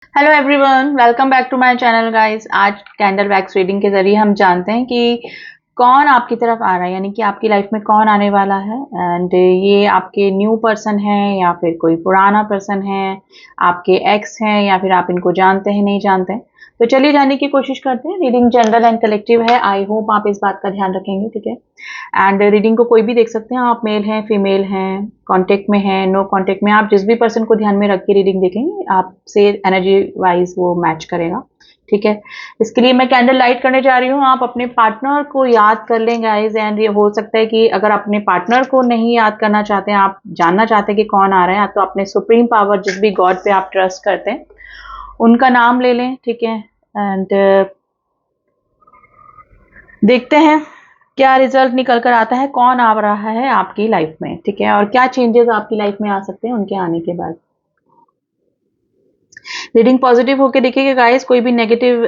Hello everyone, welcome back to my channel guys. आज candle wax reading के जरिए हम जानते हैं कि कौन आपकी तरफ आ रहा है, यानी कि आपकी लाइफ में कौन आने वाला है। एंड ये आपके न्यू पर्सन है या फिर कोई पुराना पर्सन है, आपके एक्स हैं या फिर आप इनको जानते हैं नहीं जानते हैं। तो चलिए जानने की कोशिश करते हैं। रीडिंग जनरल एंड कलेक्टिव है। आई होप आप इस बात का ध्यान रखेंगे, ठीक है। एंड रीडिंग को कोई भी देख सकते हैं, आप मेल हैं, फीमेल हैं, कांटेक्ट में हैं, नो कांटेक्ट में। आप जिस भी पर्सन को ध्यान में रख के रीडिंग देखेंगे, आपसे एनर्जी वाइज वो मैच करेगा, ठीक है। इसके लिए मैं कैंडल लाइट करने जा रही हूँ। आप अपने पार्टनर को याद कर लें गाइज। एंड ये हो सकता है कि अगर अपने पार्टनर को नहीं याद करना चाहते हैं, आप जानना चाहते हैं कि कौन आ रहा है, तो अपने सुप्रीम पावर, जिस भी गॉड पे आप ट्रस्ट करते हैं, उनका नाम ले लें, ठीक है। एंड देखते हैं क्या रिजल्ट निकल कर आता है, कौन आ रहा है आपकी लाइफ में, ठीक है, और क्या चेंजेस आपकी लाइफ में आ सकते हैं उनके आने के बाद। रीडिंग पॉजिटिव होके देखिएगा गाइस, कोई भी नेगेटिव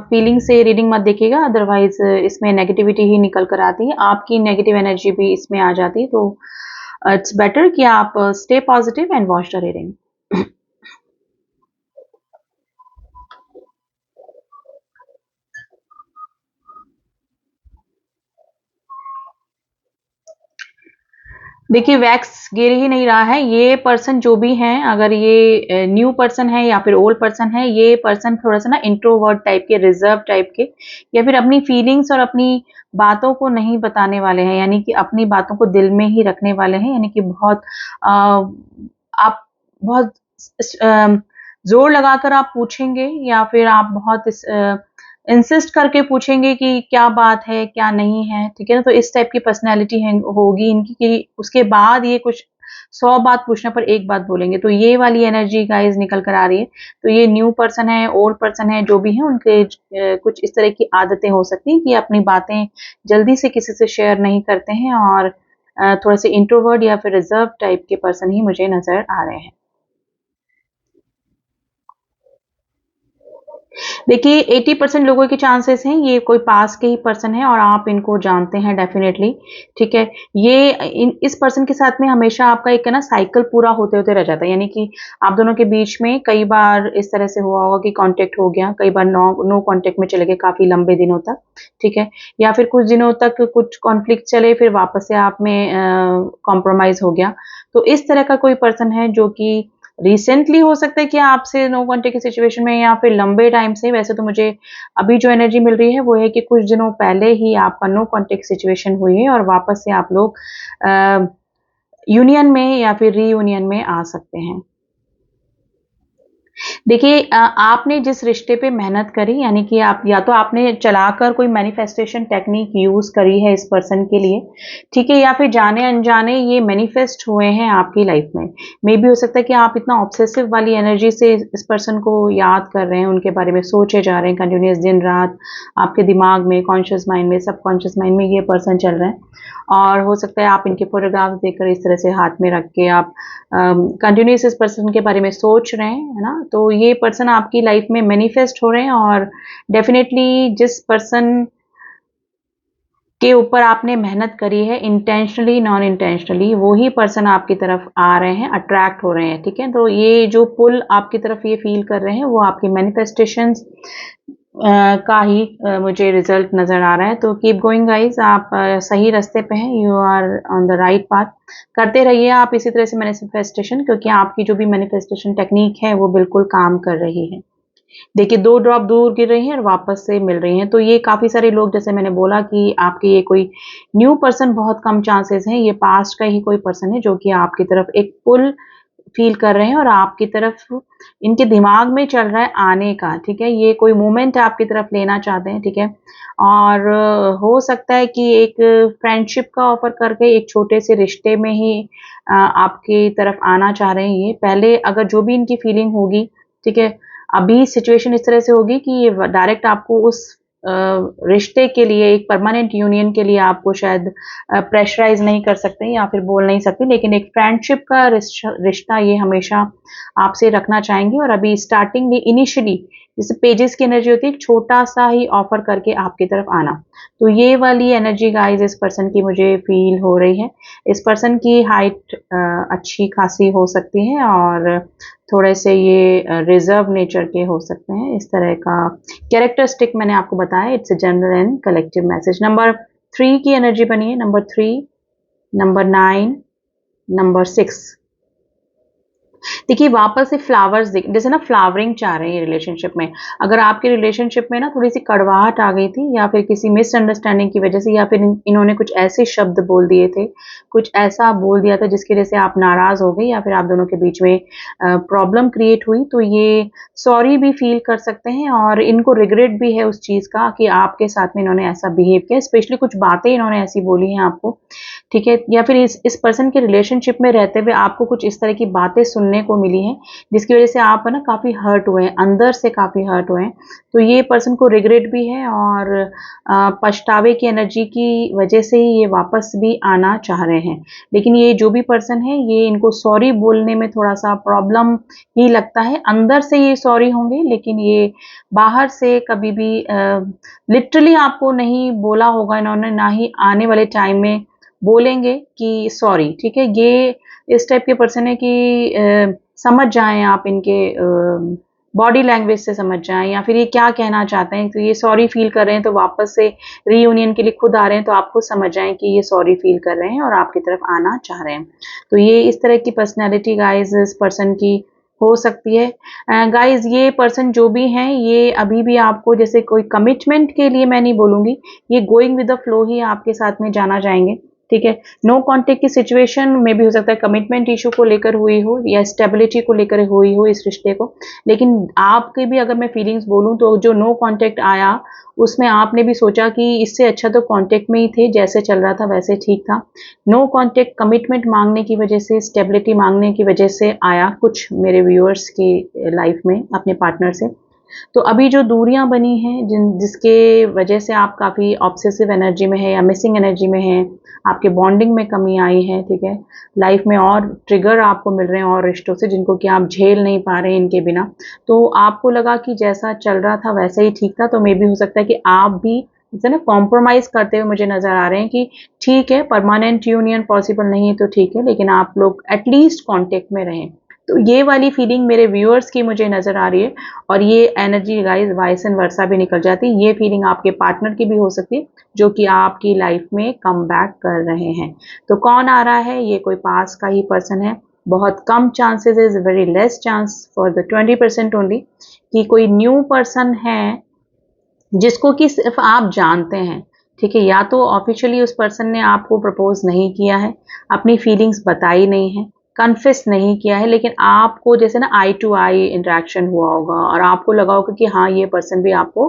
फीलिंग से रीडिंग मत देखिएगा, अदरवाइज इसमें नेगेटिविटी ही निकल कर आती है, आपकी नेगेटिव एनर्जी भी इसमें आ जाती है। तो इट्स बेटर कि आप stay positive and watch the reading. देखिए, वैक्स गिर ही नहीं रहा है। ये पर्सन जो भी हैं, अगर ये न्यू पर्सन है या फिर ओल्ड पर्सन है, ये पर्सन थोड़ा सा ना इंट्रोवर्ट टाइप के, रिजर्व टाइप के, या फिर अपनी फीलिंग्स और अपनी बातों को नहीं बताने वाले हैं, यानी कि अपनी बातों को दिल में ही रखने वाले हैं। यानी कि बहुत आप बहुत जोर लगाकर आप पूछेंगे या फिर आप बहुत इंसिस्ट करके पूछेंगे कि क्या बात है, क्या नहीं है, ठीक है ना। तो इस टाइप की पर्सनैलिटी है होगी इनकी कि उसके बाद ये कुछ 100 बात पूछने पर एक बात बोलेंगे। तो ये वाली एनर्जी गाइस निकल कर आ रही है। तो ये न्यू पर्सन है, ओल्ड पर्सन है, जो भी है, उनके कुछ इस तरह की आदतें हो सकती हैं कि अपनी बातें जल्दी से किसी से शेयर नहीं करते हैं, और थोड़े से इंट्रोवर्ट या फिर रिजर्व टाइप के पर्सन ही मुझे नजर आ रहे हैं। देखिए, 80% लोगों के चांसेस हैं ये कोई पास के ही पर्सन है और आप इनको जानते हैं डेफिनेटली, ठीक है। ये इस पर्सन के साथ में हमेशा आपका एक है ना साइकिल पूरा होते होते रह जाता है, यानी कि आप दोनों के बीच में कई बार इस तरह से हुआ होगा कि कांटेक्ट हो गया, कई बार नो नो कांटेक्ट में चले गए काफी लंबे दिनों तक, ठीक है। या फिर कुछ दिनों तक कुछ कॉन्फ्लिक्ट चले, फिर वापस से आप में कॉम्प्रोमाइज हो गया। तो इस तरह का कोई पर्सन है जो कि रिसेंटली हो सकता है कि आपसे नो कांटेक्ट की सिचुएशन में, या फिर लंबे टाइम से। वैसे तो मुझे अभी जो एनर्जी मिल रही है वो है कि कुछ दिनों पहले ही आपका नो कांटेक्ट सिचुएशन हुई है और वापस से आप लोग यूनियन में या फिर रीयूनियन में आ सकते हैं। देखिए, आपने जिस रिश्ते पे मेहनत करी, यानी कि आप या तो आपने चलाकर कोई मैनिफेस्टेशन टेक्निक यूज करी है इस पर्सन के लिए, ठीक है, या फिर जाने अनजाने ये मैनिफेस्ट हुए हैं आपकी लाइफ में। मे भी हो सकता है कि आप इतना ऑब्सेसिव वाली एनर्जी से इस पर्सन को याद कर रहे हैं, उनके बारे में सोचे जा रहे हैं कंटिन्यूस, दिन रात आपके दिमाग में, कॉन्शियस माइंड में, सबकॉन्शियस माइंड में ये पर्सन चल रहे हैं। और हो सकता है आप इनके फोटोग्राफ्स देखकर इस तरह से हाथ में रख के आप कंटिन्यूस इस पर्सन के बारे में सोच रहे हैं, है ना। तो ये पर्सन आपकी लाइफ में मैनिफेस्ट हो रहे हैं, और डेफिनेटली जिस पर्सन के ऊपर आपने मेहनत करी है, इंटेंशनली नॉन इंटेंशनली, वो ही पर्सन आपकी तरफ आ रहे हैं, अट्रैक्ट हो रहे हैं, ठीक है। तो ये जो पुल आपकी तरफ ये फील कर रहे हैं, वो आपकी मैनिफेस्टेशंस का ही मुझे रिजल्ट नजर आ रहा है। तो कीप गोइंग गाइस, आप सही रास्ते पे हैं, you are on the right path. करते रहिए आप इसी तरह से मैनिफेस्टेशन, क्योंकि आपकी जो भी मैनिफेस्टेशन टेक्निक है वो बिल्कुल काम कर रही है। देखिए, 2 ड्रॉप दूर गिर रही हैं और वापस से मिल रही हैं। तो ये काफ़ी सारे लोग, जैसे मैंने बोला कि आपके ये कोई न्यू पर्सन बहुत कम चांसेस हैं, ये पास्ट का ही कोई पर्सन है जो कि आपकी तरफ एक पुल फ़ील कर रहे हैं और आपकी तरफ इनके दिमाग में चल रहा है आने का, ठीक है? ये कोई मूवमेंट आपकी तरफ लेना चाहते हैं, ठीक है? और हो सकता है कि एक फ्रेंडशिप का ऑफ़र करके एक छोटे से रिश्ते में ही आपकी तरफ आना चाह रहे हैं ये। पहले अगर जो भी इनकी फीलिंग होगी, ठीक है? अभी सिचुएशन इस तरह से होगी कि ये डायरेक्ट आपको उस रिश्ते के लिए, एक परमानेंट यूनियन के लिए आपको शायद प्रेशराइज़ नहीं कर सकते या फिर बोल नहीं सकते, लेकिन एक फ्रेंडशिप का रिश्ता ये हमेशा आपसे रखना चाहेंगे और अभी स्टार्टिंग में इनिशियली जैसे पेजेस की एनर्जी होती है, एक छोटा सा ही ऑफर करके आपकी तरफ आना। तो ये वाली एनर्जी गाइस इस पर्सन की मुझे फील हो रही है। इस पर्सन की हाइट अच्छी खासी हो सकती है और थोड़े से ये रिजर्व नेचर के हो सकते हैं। इस तरह का कैरेक्टरिस्टिक मैंने आपको बताया। It's a general and collective message. Number 3 की एनर्जी बनी है, नंबर 3, नंबर 9, नंबर 6। देखिए वापस से फ्लावर्स दिख, जैसे ना फ्लावरिंग चाह रहे हैं ये रिलेशनशिप में। अगर आपके रिलेशनशिप में ना थोड़ी सी कड़वाहट आ गई थी या फिर किसी मिसअंडरस्टैंडिंग की वजह से या फिर इन्होंने कुछ ऐसे शब्द बोल दिए थे, कुछ ऐसा बोल दिया था जिसकी वजह से आप नाराज हो गए या फिर आप दोनों के बीच में प्रॉब्लम क्रिएट हुई, तो ये सॉरी भी फील कर सकते हैं और इनको रिग्रेट भी है उस चीज़ का कि आपके साथ में इन्होंने ऐसा बिहेव किया। स्पेशली कुछ बातें इन्होंने ऐसी बोली हैं आपको, ठीक है, या फिर इस पर्सन के रिलेशनशिप में रहते हुए आपको कुछ इस तरह की बातें सुनने को मिली हैं जिसकी वजह से आप है ना काफ़ी हर्ट हुए हैं, अंदर से काफ़ी हर्ट हुए हैं। तो ये पर्सन को रिग्रेट भी है और पछतावे की एनर्जी की वजह से ही ये वापस भी आना चाह रहे हैं। लेकिन ये जो भी पर्सन है ये इनको सॉरी बोलने में थोड़ा सा प्रॉब्लम ही लगता है। अंदर से ये सॉरी होंगे लेकिन ये बाहर से कभी भी लिटरली आपको नहीं बोला होगा इन्होंने, ना ही आने वाले टाइम में बोलेंगे कि सॉरी, ठीक है। ये इस टाइप के पर्सन है कि समझ जाएं आप इनके बॉडी लैंग्वेज से समझ जाएं या फिर ये क्या कहना चाहते हैं। तो ये सॉरी फील कर रहे हैं तो वापस से रीयूनियन के लिए खुद आ रहे हैं, तो आप खुद समझ जाएं कि ये सॉरी फील कर रहे हैं और आपकी तरफ आना चाह रहे हैं। तो ये इस तरह की पर्सनैलिटी गाइज इस पर्सन की हो सकती है। गाइज ये पर्सन जो भी हैं ये अभी भी आपको जैसे कोई कमिटमेंट के लिए मैं नहीं बोलूँगी, ये गोइंग विद द फ्लो ही आपके साथ में जाना चाहेंगे, ठीक है। नो कॉन्टेक्ट की सिचुएशन में भी हो सकता है कमिटमेंट इशू को लेकर हुई हो या स्टेबिलिटी को लेकर हुई हो इस रिश्ते को। लेकिन आपके भी अगर मैं फीलिंग्स बोलूँ तो जो नो कॉन्टेक्ट आया उसमें आपने भी सोचा कि इससे अच्छा तो कॉन्टेक्ट में ही थे, जैसे चल रहा था वैसे ठीक था। नो कॉन्टेक्ट कमिटमेंट मांगने की वजह से, स्टेबिलिटी मांगने की वजह से आया कुछ मेरे व्यूअर्स की लाइफ में अपने पार्टनर से। तो अभी जो दूरियां बनी हैं जिसके वजह से आप काफ़ी ऑब्सेसिव एनर्जी में है या मिसिंग एनर्जी में है, आपके बॉन्डिंग में कमी आई है, ठीक है। लाइफ में और ट्रिगर आपको मिल रहे हैं और रिश्तों से जिनको कि आप झेल नहीं पा रहे हैं इनके बिना। तो आपको लगा कि जैसा चल रहा था वैसा ही ठीक था, तो मे भी हो सकता है कि आप भी जैसे ना कॉम्प्रोमाइज़ करते हुए मुझे नज़र आ रहे हैं कि ठीक है परमानेंट यूनियन पॉसिबल नहीं है तो ठीक है, लेकिन आप लोग एटलीस्ट कॉन्टेक्ट में रहें। तो ये वाली फीलिंग मेरे व्यूअर्स की मुझे नज़र आ रही है और ये एनर्जी गाइस वाइस एंड वर्सा भी निकल जाती है। ये फीलिंग आपके पार्टनर की भी हो सकती है जो कि आपकी लाइफ में कम बैक कर रहे हैं। तो कौन आ रहा है? ये कोई पास का ही पर्सन है। बहुत कम chances, is very less chance for the 20% only कि कोई न्यू पर्सन है जिसको कि सिर्फ आप जानते हैं, ठीक है। या तो ऑफिशियली उस पर्सन ने आपको प्रपोज नहीं किया है, अपनी फीलिंग्स बताई नहीं है, कन्फेस नहीं किया है, लेकिन आपको जैसे ना आई टू आई इंटरेक्शन हुआ होगा और आपको लगा होगा कि हाँ ये पर्सन भी आपको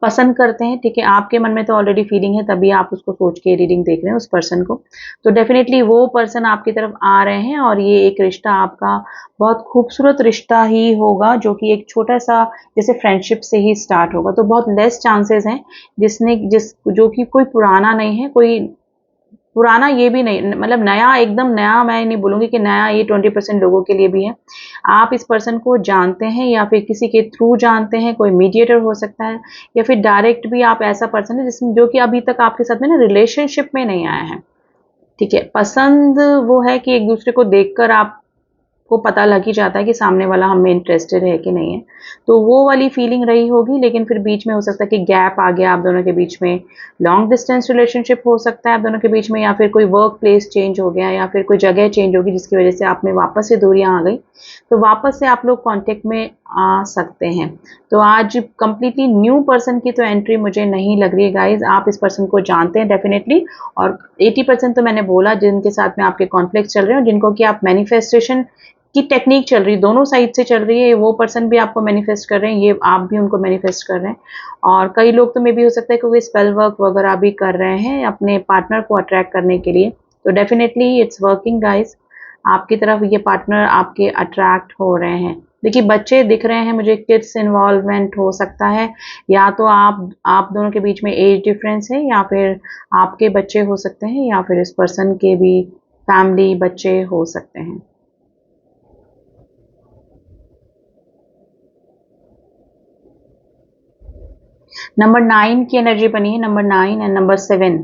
पसंद करते हैं, ठीक है। आपके मन में तो ऑलरेडी फीलिंग है तभी आप उसको सोच के रीडिंग देख रहे हैं उस पर्सन को। तो डेफिनेटली वो पर्सन आपकी तरफ आ रहे हैं और ये एक रिश्ता आपका बहुत खूबसूरत रिश्ता ही होगा जो कि एक छोटा सा जैसे फ्रेंडशिप से ही स्टार्ट होगा। तो बहुत लेस चांसेस हैं जो कि कोई पुराना नहीं है, कोई पुराना ये भी नहीं, मतलब नया, एकदम नया मैं नहीं बोलूँगी कि नया ये 20% लोगों के लिए भी है। आप इस पर्सन को जानते हैं या फिर किसी के थ्रू जानते हैं, कोई मीडिएटर हो सकता है या फिर डायरेक्ट भी आप ऐसा पर्सन है जिसमें जो कि अभी तक आपके साथ में ना रिलेशनशिप में नहीं आया है, ठीक है। पसंद वो है कि एक दूसरे को देखकर आप को पता लग ही जाता है कि सामने वाला हम में इंटरेस्टेड है कि नहीं है, तो वो वाली फीलिंग रही होगी। लेकिन फिर बीच में हो सकता है कि गैप आ गया आप दोनों के बीच में, लॉन्ग डिस्टेंस रिलेशनशिप हो सकता है आप दोनों के बीच में, या फिर कोई वर्क प्लेस चेंज हो गया या फिर कोई जगह चेंज होगी जिसकी वजह से आप में वापस से दूरियां आ गई, तो वापस से आप लोग कॉन्टेक्ट में आ सकते हैं। तो आज कंप्लीटली न्यू पर्सन की तो एंट्री मुझे नहीं लग रही है गाइज। आप इस पर्सन को जानते हैं डेफिनेटली, और 80% तो मैंने बोला जिनके साथ में आपके कॉन्फ्लिक्ट चल रहे हैं और जिनको कि आप मैनिफेस्टेशन की टेक्निक चल रही है, दोनों साइड से चल रही है। वो पर्सन भी आपको मैनिफेस्ट कर रहे हैं, ये आप भी उनको मैनिफेस्ट कर रहे हैं। और कई लोग तो मे भी हो सकता है कि वो स्पेल वर्क वगैरह भी कर रहे हैं अपने पार्टनर को अट्रैक्ट करने के लिए। तो डेफिनेटली इट्स वर्किंग गाइज, आपकी तरफ ये पार्टनर आपके अट्रैक्ट हो रहे हैं। देखिए बच्चे दिख रहे हैं मुझे, किड्स इन्वॉल्वमेंट हो सकता है, या तो आप दोनों के बीच में एज डिफरेंस है या फिर आपके बच्चे हो सकते हैं या फिर इस पर्सन के भी फैमिली बच्चे हो सकते हैं। नंबर 9 की एनर्जी बनी है, नंबर 9 एंड नंबर 7।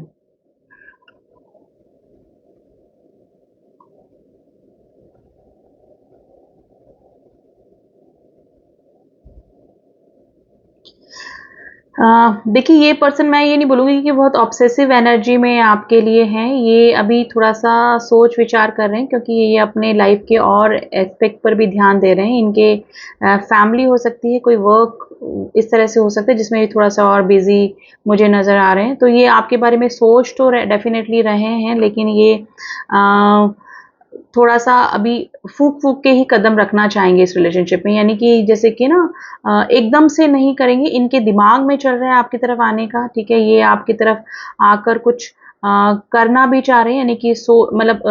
देखिए ये पर्सन, मैं ये नहीं बोलूँगी कि बहुत ऑब्सेसिव एनर्जी में आपके लिए हैं, ये अभी थोड़ा-सा सोच विचार कर रहे हैं क्योंकि ये अपने लाइफ के और एस्पेक्ट पर भी ध्यान दे रहे हैं। इनके फैमिली हो सकती है, कोई वर्क इस तरह से हो सकता है जिसमें ये थोड़ा-सा और बिज़ी मुझे नज़र आ रहे हैं। तो ये आपके बारे में सोच तो डेफ़िनेटली रहे हैं, लेकिन ये अ, थोड़ा-सा अभी फूँक-फूँक के ही कदम रखना चाहेंगे इस रिलेशनशिप में, यानी कि जैसे कि ना एकदम से नहीं करेंगे, इनके दिमाग में चल रहा है आपकी तरफ आने का, ठीक है? ये आपकी तरफ आकर कुछ करना भी चाह रहे हैं, यानी कि मतलब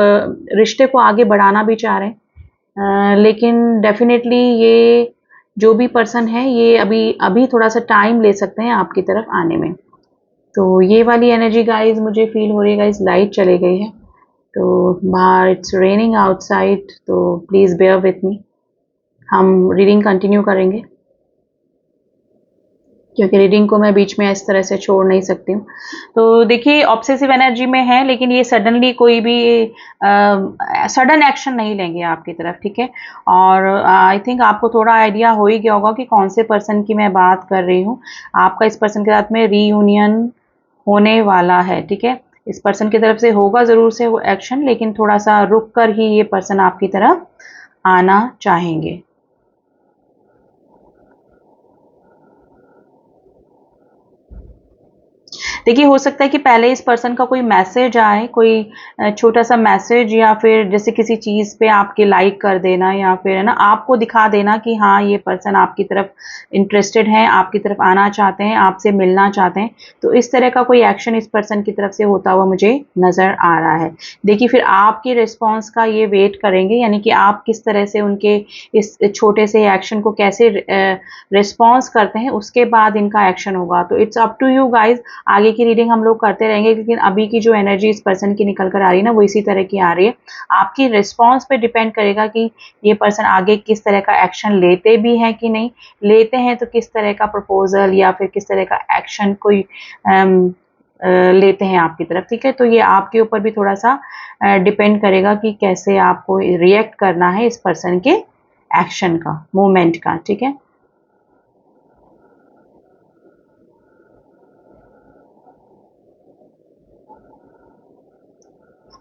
रिश्ते को आगे बढ़ाना भी चाह रहे हैं। लेकिन डेफ़िनेटली ये जो भी पर्सन है, ये अभी अभी थोड़ा-सा टाइम ले सकते हैं आपकी तरफ आने में। तो ये वाली एनर्जी गाइज़ मुझे फ़ील हो रही है गाइज़, लाइट चली गई है। तो बाहर इट्स रेनिंग आउटसाइड, तो प्लीज़ बेयर विथ मी। हम रीडिंग कंटिन्यू करेंगे क्योंकि रीडिंग को मैं बीच में इस तरह से छोड़ नहीं सकती हूँ। तो देखिए ऑब्सेसिव एनर्जी में है, लेकिन ये सडनली कोई भी सडन एक्शन नहीं लेंगे आपकी तरफ, ठीक है? और आई थिंक आपको थोड़ा आइडिया हो ही गया होगा कि कौन से पर्सन की मैं बात कर रही हूँ। आपका इस पर्सन के साथ में रीयूनियन होने वाला है, ठीक है? इस पर्सन की तरफ से होगा ज़रूर से वो एक्शन, लेकिन थोड़ा-सा रुक कर ही ये पर्सन आपकी तरफ आना चाहेंगे। देखिए हो सकता है कि पहले इस पर्सन का कोई मैसेज आए, कोई छोटा-सा मैसेज, या फिर जैसे किसी चीज़ पे आपके लाइक कर देना, या फिर है ना आपको दिखा देना कि हाँ, ये पर्सन आपकी तरफ इंटरेस्टेड है, आपकी तरफ आना चाहते हैं, आपसे मिलना चाहते हैं। तो इस तरह का कोई एक्शन इस पर्सन की तरफ से होता हुआ मुझे नज़र आ रहा है। देखिए फिर आपके रिस्पॉन्स का ये वेट करेंगे, यानी कि आप किस तरह से उनके इस छोटे से एक्शन को कैसे रिस्पॉन्स करते हैं, उसके बाद इनका एक्शन होगा। तो it's up to you guys, आगे की रीडिंग हम लोग करते रहेंगे, लेकिन अभी की जो एनर्जी इस पर्सन की निकल कर आ रही है ना, वो इसी तरह की आ रही है। आपकी रिस्पॉन्स पे डिपेंड करेगा कि ये पर्सन आगे किस तरह का एक्शन लेते भी हैं कि नहीं, लेते हैं तो किस तरह का प्रपोजल या फिर किस तरह का एक्शन कोई लेते हैं आपकी तरफ, ठीक है? तो ये आपके ऊपर भी थोड़ा सा डिपेंड करेगा कि कैसे आपको रिएक्ट करना है इस पर्सन के एक्शन का, मूवमेंट का, ठीक है?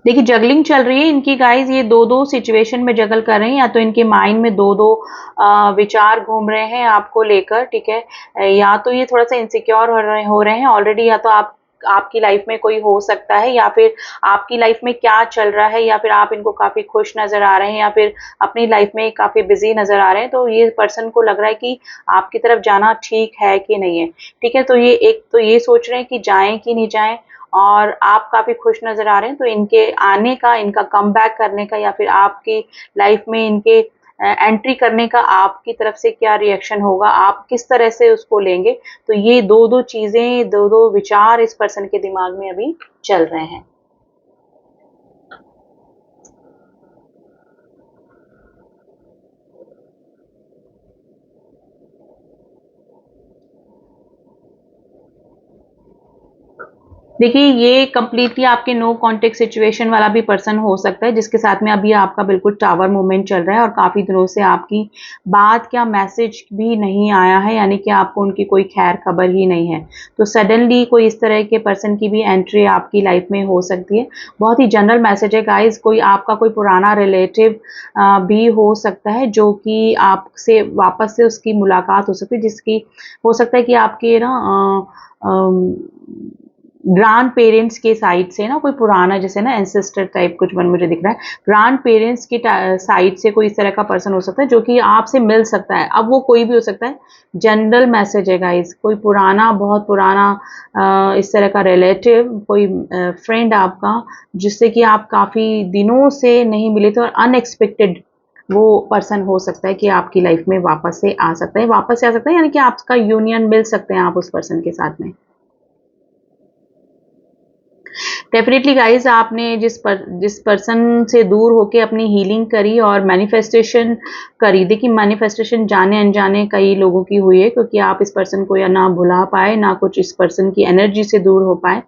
देखिए जगलिंग चल रही है इनकी गाइस, ये दो दो सिचुएशन में जगल कर रहे हैं, या तो इनके माइंड में दो दो विचार घूम रहे हैं आपको लेकर, ठीक है? या तो ये थोड़ा सा इनसिक्योर हो रहे हैं ऑलरेडी, या तो आपकी लाइफ में कोई हो सकता है, या फिर आपकी लाइफ में क्या चल रहा है, या फिर आप इनको काफी खुश नजर आ रहे हैं, या फिर अपनी लाइफ में काफी बिजी नजर आ रहे हैं। तो ये पर्सन को लग रहा है कि आपकी तरफ जाना ठीक है कि नहीं है, ठीक है? तो ये एक तो ये सोच रहे हैं कि जाएं कि नहीं जाएं, और आप काफ़ी खुश नज़र आ रहे हैं, तो इनके आने का, इनका कमबैक करने का, या फिर आपकी लाइफ में इनके एंट्री करने का आपकी तरफ से क्या रिएक्शन होगा, आप किस तरह से उसको लेंगे। तो ये दो दो चीज़ें, दो दो विचार इस पर्सन के दिमाग में अभी चल रहे हैं। देखिए ये कंप्लीटली आपके नो कॉन्टेक्ट सिचुएशन वाला भी पर्सन हो सकता है, जिसके साथ में अभी आपका बिल्कुल टावर मूवमेंट चल रहा है और काफ़ी दिनों से आपकी बात क्या मैसेज भी नहीं आया है, यानी कि आपको उनकी कोई खैर खबर ही नहीं है। तो सडनली कोई इस तरह के पर्सन की भी एंट्री आपकी लाइफ में हो सकती है। बहुत ही जनरल मैसेज है गाइज, कोई आपका कोई पुराना रिलेटिव भी हो सकता है, जो कि आपसे वापस से उसकी मुलाकात हो सकती है, जिसकी हो सकता है कि आपके ना ग्रांड पेरेंट्स के साइड से ना कोई पुराना, जैसे ना एंसेस्टर टाइप कुछ बन मुझे दिख रहा है, ग्रांड पेरेंट्स की साइड से कोई इस तरह का पर्सन हो सकता है जो कि आपसे मिल सकता है। अब वो कोई भी हो सकता है, जनरल मैसेज है गाइस, कोई पुराना, बहुत पुराना इस तरह का रिलेटिव, कोई फ्रेंड आपका, जिससे कि आप काफ़ी दिनों से नहीं मिले थे, और अनएक्सपेक्टेड वो पर्सन हो सकता है कि आपकी लाइफ में वापस से आ सकता है, वापस से आ सकता है, यानी कि आपका यूनियन मिल सकते हैं आप उस पर्सन के साथ में। डेफिनेटली गाइज, आपने जिस पर्सन से दूर होके अपनी हीलिंग करी और मैनिफेस्टेशन करी, देखिए मैनिफेस्टेशन जाने अनजाने कई लोगों की हुई है, क्योंकि आप इस पर्सन को या ना भुला पाए ना कुछ इस पर्सन की एनर्जी से दूर हो पाए।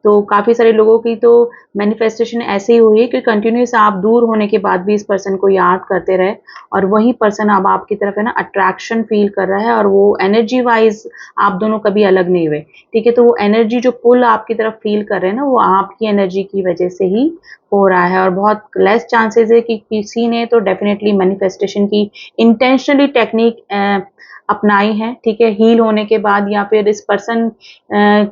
तो काफ़ी सारे लोगों की तो मैनिफेस्टेशन ऐसे ही हुई है कि कंटिन्यूस आप दूर होने के बाद भी इस पर्सन को याद करते रहे, और वही पर्सन अब आपकी तरफ है ना अट्रैक्शन फील कर रहा है, और वो एनर्जी वाइज आप दोनों कभी अलग नहीं हुए। ठीक है, तो वो एनर्जी जो पुल आपकी तरफ फील कर रहे हैं ना, वो आपकी एनर्जी की वजह से ही हो रहा है, और बहुत लेस चांसेस है कि किसी ने तो डेफिनेटली मैनिफेस्टेशन की इंटेंशनली टेक्निक अपनाई है। ठीक है, हील होने के बाद या फिर इस पर्सन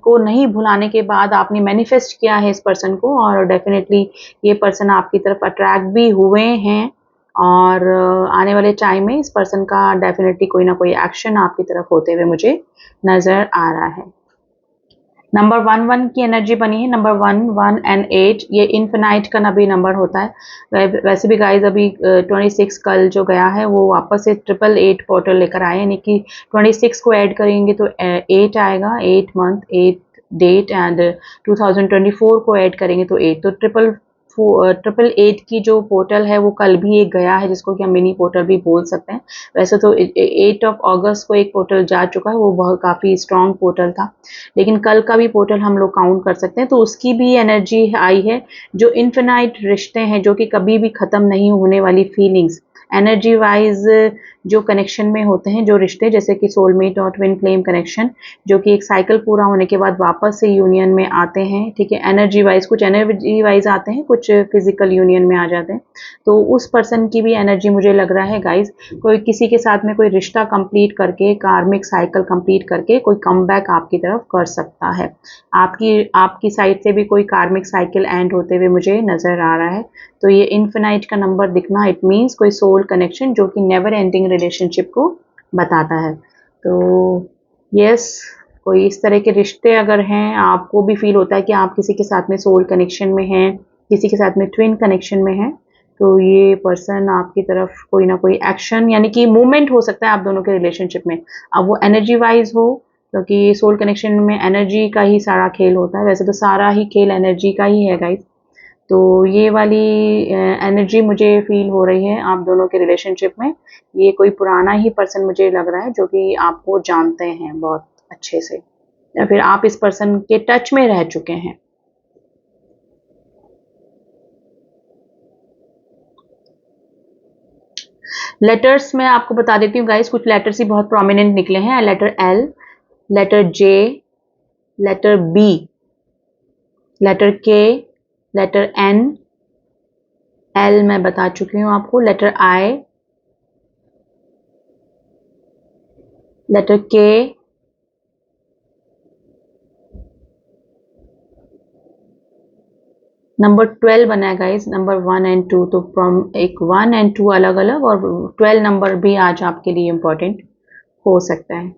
को नहीं भुलाने के बाद आपने मैनिफेस्ट किया है इस पर्सन को, और डेफिनेटली ये पर्सन आपकी तरफ अट्रैक्ट भी हुए हैं, और आने वाले टाइम में इस पर्सन का डेफिनेटली कोई ना कोई एक्शन आपकी तरफ होते हुए मुझे नजर आ रहा है। नंबर 1 की एनर्जी बनी है। नंबर 1 एंड 8 ये इन्फिनाइट का भी नंबर होता है। वैसे भी गाइज अभी 26 कल जो गया है वो वापस से 888 पोर्टल लेकर आए, यानी कि 26 को ऐड करेंगे तो 8 आएगा, 8 मंथ 8 डेट, एंड 2024 को ऐड करेंगे तो 8, तो 888 की जो पोर्टल है वो कल भी एक गया है, जिसको कि हम मिनी पोर्टल भी बोल सकते हैं। वैसे तो 8 अगस्त को एक पोर्टल जा चुका है, वो बहुत काफ़ी स्ट्रॉन्ग पोर्टल था, लेकिन कल का भी पोर्टल हम लोग काउंट कर सकते हैं, तो उसकी भी एनर्जी आई है। जो इन्फिनाइट रिश्ते हैं, जो कि कभी भी ख़त्म नहीं होने वाली फीलिंग्स, एनर्जी वाइज जो कनेक्शन में होते हैं जो रिश्ते, जैसे कि सोलमेट और ट्विन फ्लेम कनेक्शन, जो कि एक साइकिल पूरा होने के बाद वापस से यूनियन में आते हैं। ठीक है, एनर्जी वाइज कुछ एनर्जी वाइज आते हैं, कुछ फिजिकल यूनियन में आ जाते हैं। तो उस पर्सन की भी एनर्जी मुझे लग रहा है गाइज, कोई किसी के साथ में कोई रिश्ता कंप्लीट करके, कार्मिक साइकिल कंप्लीट करके कोई कमबैक आपकी तरफ कर सकता है। आपकी साइड से भी कोई कार्मिक साइकिल एंड होते हुए मुझे नजर आ रहा है। तो ये इन्फिनाइट का नंबर दिखना, इट मीन्स कोई सोल कनेक्शन जो कि नेवर एंडिंग रिलेशनशिप को बताता है। तो यस, कोई इस तरह के रिश्ते अगर हैं, आपको भी फील होता है कि आप किसी के साथ में सोल कनेक्शन में हैं, किसी के साथ में ट्विन कनेक्शन में हैं, तो ये पर्सन आपकी तरफ कोई ना कोई एक्शन यानी कि मूवमेंट हो सकता है आप दोनों के रिलेशनशिप में। अब वो एनर्जी वाइज हो, क्योंकि सोल कनेक्शन में एनर्जी का ही सारा खेल होता है, वैसे तो सारा ही खेल एनर्जी का ही है गाइज। तो ये वाली एनर्जी मुझे फील हो रही है आप दोनों के रिलेशनशिप में। ये कोई पुराना ही पर्सन मुझे लग रहा है, जो कि आपको जानते हैं बहुत अच्छे से, या फिर आप इस पर्सन के टच में रह चुके हैं। लेटर्स मैं आपको बता देती हूँ गाइस, कुछ लेटर्स ही बहुत प्रोमिनेंट निकले हैं। लेटर एल, लेटर जे, लेटर बी, लेटर के, लेटर एन, एल मैं बता चुकी हूँ आपको, लेटर आई, लेटर के, नंबर 12 बना है गाइज, नंबर 1 एंड 2, तो फ्रॉम एक 1 एंड 2 अलग अलग, और 12 नंबर भी आज आपके लिए इंपॉर्टेंट हो सकता है।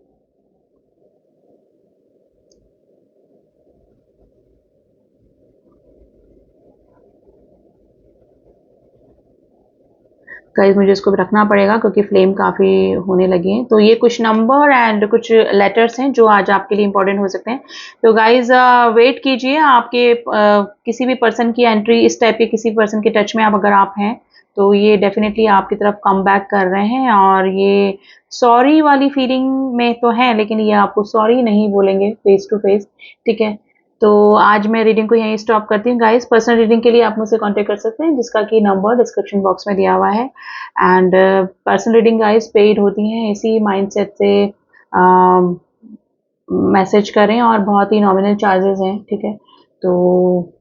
गाइस मुझे इसको रखना पड़ेगा क्योंकि फ्लेम काफ़ी होने लगी है। तो ये कुछ नंबर एंड कुछ लेटर्स हैं जो आज आपके लिए इंपॉर्टेंट हो सकते हैं। तो गाइस वेट कीजिए, आपके किसी भी पर्सन की एंट्री, इस टाइप के किसी पर्सन के टच में आप अगर आप हैं, तो ये डेफिनेटली आपकी तरफ कम बैक कर रहे हैं, और ये सॉरी वाली फीलिंग में तो है, लेकिन ये आपको सॉरी नहीं बोलेंगे फेस टू फेस। ठीक है, तो आज मैं रीडिंग को यहीं स्टॉप करती हूँ गाइस। पर्सनल रीडिंग के लिए आप मुझसे कांटेक्ट कर सकते हैं, जिसका कि नंबर डिस्क्रिप्शन बॉक्स में दिया हुआ है। And personal reading guys paid होती हैं, इसी माइंडसेट से मैसेज करें, और बहुत ही नॉमिनल चार्जेस हैं। ठीक है, तो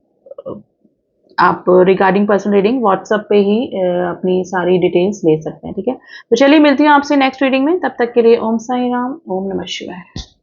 आप रिगार्डिंग पर्सनल रीडिंग व्हाट्सएप पे ही अपनी सारी डिटेल्स ले सकते हैं। ठीक है, तो चलिए मिलती हूँ आपसे नेक्स्ट रीडिंग में, तब तक के लिए ओम साई राम, ओम नमः शिवाय।